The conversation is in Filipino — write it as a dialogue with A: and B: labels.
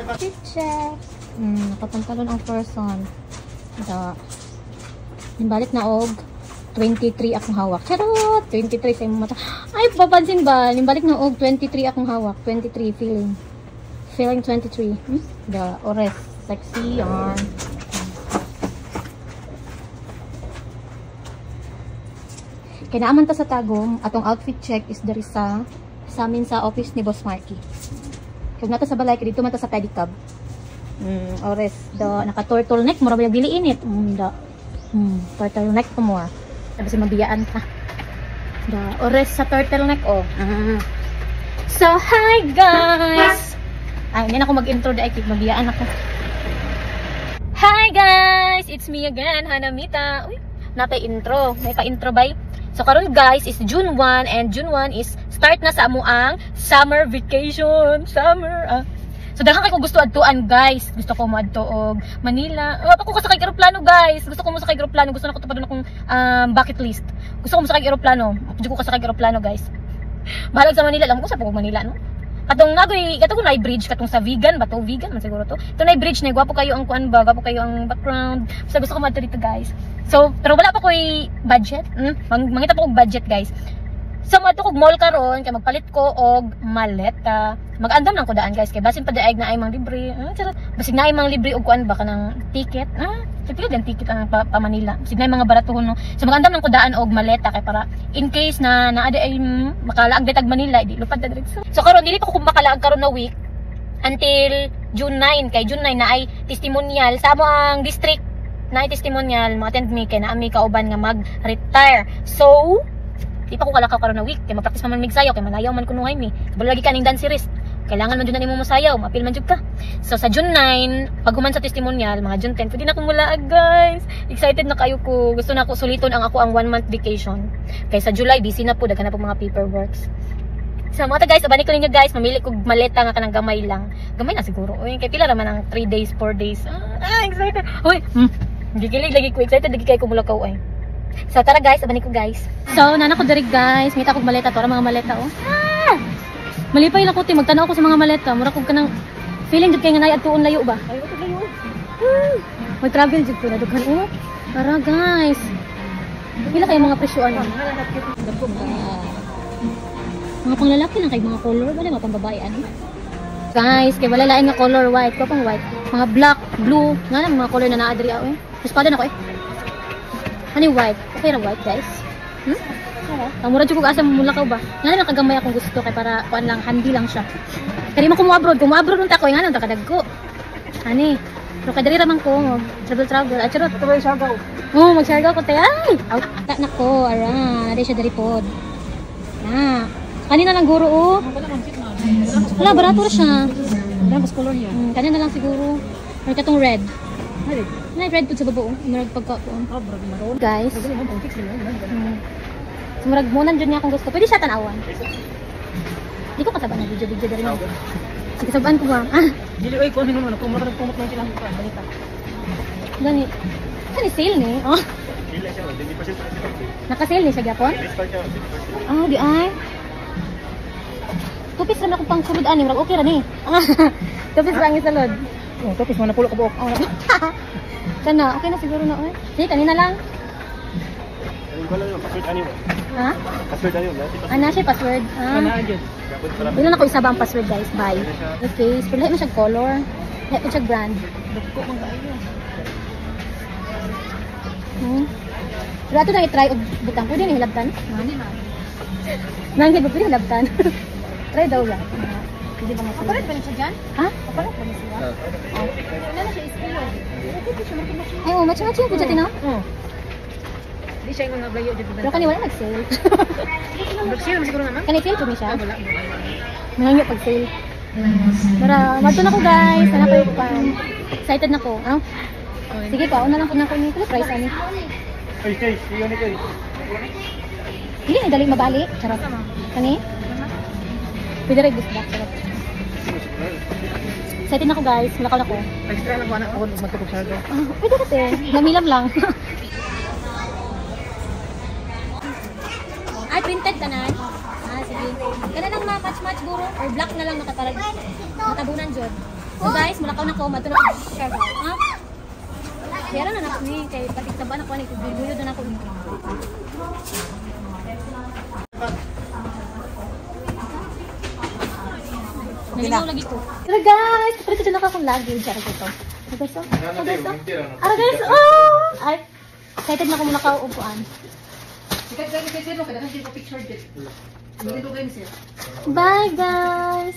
A: Fit check. Nakapantalon ang person. Nimbalik na og 23 akong hawak. Charot! 23 sa imong mata. Ay, papansin ba? Nimbalik na og 23 akong hawak. 23 feeling. Feeling 23. The ores. Sexy yarn. Kaya naaman ta sa tagom. Atong outfit check is dari sa amin sa office ni Boss Marky. Kaya nata sa balay. Dito man ta sa pedicab. Ores. Naka-turtleneck. Mura ba yung biliin it? Turtleneck ko mo. Tapos mabiyaan ka. Ores sa turtleneck, oh. So, hi guys! Ay, hindi na ako mag-intro dahil mabiyaan ako. Hi guys! It's me again, Hanamita. Uy, natay intro. May pa-intro ba? So, karon guys, is June 1 and June 1 is start na sa amuang summer vacation. So, dahil ko gusto adtuan guys. Gusto ko mo-adto og Manila. Ako kasakay aeroplano guys. Gusto ko mo sakay aeroplano. Gusto na ko tupadon akong bucket list. Gusto ko mo sakay aeroplano. Gusto ko kasakay aeroplano guys. Bahalag sa Manila. Alam ko sa pagod Manila, no? Katong na bridge katong sa vegan ba to? Vegan man siguro to. Ito na bridge na gwapo kayo ang kuan ba? Gwapo kayo ang background. Basta gusto ko ma-adto dito guys. So, pero wala pa ko'y budget. Mangita pa ko budget guys. So, madto kog mall karon kay magpalit ko og maleta. Mag-andam lang ko daan guys kay basin pa daig na ay mang libre. Basig na ay mang libre og kuan ba kanang ticket. Sige din ticket ang pa Manila. Basig na ay mga baratuhon no. So mag-andam lang ko daan og maleta kay para in case na naada ay makalaag ditag Manila di lupad ta diretso. So karon dili pa ko makalaag karon na week until June 9 kay June 9 na ay testimonial sa amo ang district na ay testimonial ma-attend mi kay na ami kauban nga mag-retire. So di pa ko kalakaw karon na week kay mag-practice man mig sayaw kay manayaw man kunuhay mi. Balo lagi ka ning dance series. Kailangan man jud na nimo mosayaw, mapil man jud ka. So sa June 9, pag human sa testimonial, mga June 10, pwede na akong mulaag guys. Excited na kayo ko. Gusto na ako suliton ang ako ang 1 month vacation. Kaya sa July busy na po, daghan na po mga paperworks. So mga guys, abanik ko ninyo guys, mamili ko maleta nga kanang gamay lang. Gamay na siguro. Uy, kay pila ra man ang 3 days, 4 days. Excited. Uy, gigilig lagi ko, excited lagi kay ko mulakaw ay. So tara guys, abanik ko guys. So nana ko diri guys, ngita ko maleta, to ra mga maleta oh. Malipay lang ko ti magtanaw ko sa mga maleta, mura kog kanang feeling jud kay nga nay adtuon layo ba? Ayo to layo. Mag-travel jud ko na dughan oh. Tara guys. Pila kay mga presyoan? Mga panglalaki lang kay mga color, wala mga pambabae ano. Guys, kay wala lain nga color white, ko pang white. Mga black, blue, nga lang mga color na naa diri oh. Espada na ko eh. Ano white? Okay ra white guys. Mura jud ko asa mulakaw ba. Nga lang kagamay akong gusto kay para kuan lang handy lang siya. Kani man ko mo abroad unta ko nga nang kadagko. Ani. Pero kadiri ra man ko travel. Ay charot ko Siargao. Oh, mag-Siargao ko tay. Ay, out na ko ara, ari siya diri pod. Na. Kanina lang guro oh. Wala barato ra siya. Wala mas color niya. Kanina lang siguro. Or katong red. Red pud sa babo. Murag pagkaon. Guys. Murag munan jud niya akong gusto. Pwede siya tanawan. Di ko kasaba na video diri na. Sige saban ko ba?
B: Dili oy ko ano ko murag kumot man sila ko balita.
A: Gani. Kani sale ni? Oh.
B: Dili siya, dili pa siya.
A: Naka-sale ni siya gyapon? Di ay. Tupis ra na ko pang sulod ani, murag okay ra ni. Tupis ra ang isalod.
B: Oh, tupis man napulo ko buok.
A: Sana, okay na siguro na oy. Sige kanina lang.
B: Password ani mo?
A: Ha?
B: Password ani mo?
A: Ana siya password. Dili na ko isa ba ang password guys. Bye. Okay, so lahat mo siya color. Lahat mo siya brand.
B: Dagko man kaayo.
A: Pero ato na i-try og butang. Pwede ni hilabtan? Nangin pwede hilabtan. Try daw lang. Hindi ba masabi? Kapalit ba niya siya dyan? Ha? Kapalit ba niya siya? Wala na siya ispilo. Ay, match-match yung budget na?
B: Di siya yung mga blayo dito.
A: Pero kani wala nag-sale.
B: Nag-sale naman siguro naman?
A: Kani sale po niya siya?
B: Wala.
A: Nangyo pag-sale. Tara, madto na ko guys. Sana kayo pan. Excited na ko. Sige pa, una lang po na ko ni price ani.
B: Ay, iyo ni kay.
A: Hindi na dali mabali. Charot. Kani? Pwede rin gusto. Charot. Excited na ko guys. Malakaw na ko.
B: Extra lang wala ako magtukog sa aga.
A: Pwede kasi. Namilam lang. Ay, printed ka na? Sige. Kana lang match-match guro or black na lang nakatarag. Matabunan jud. So guys, mulakaw na ko, matulog ko share house. Ha? Kaya na anak ni, kay patik na ba na ko, nagbuyo doon ako. Naligaw lagi ko. Pero guys, kapag ito na akong lagi. Diyan ko ito. Guys, oh. Guys, oh! Ay, excited na ako muna kauupuan. Bye guys!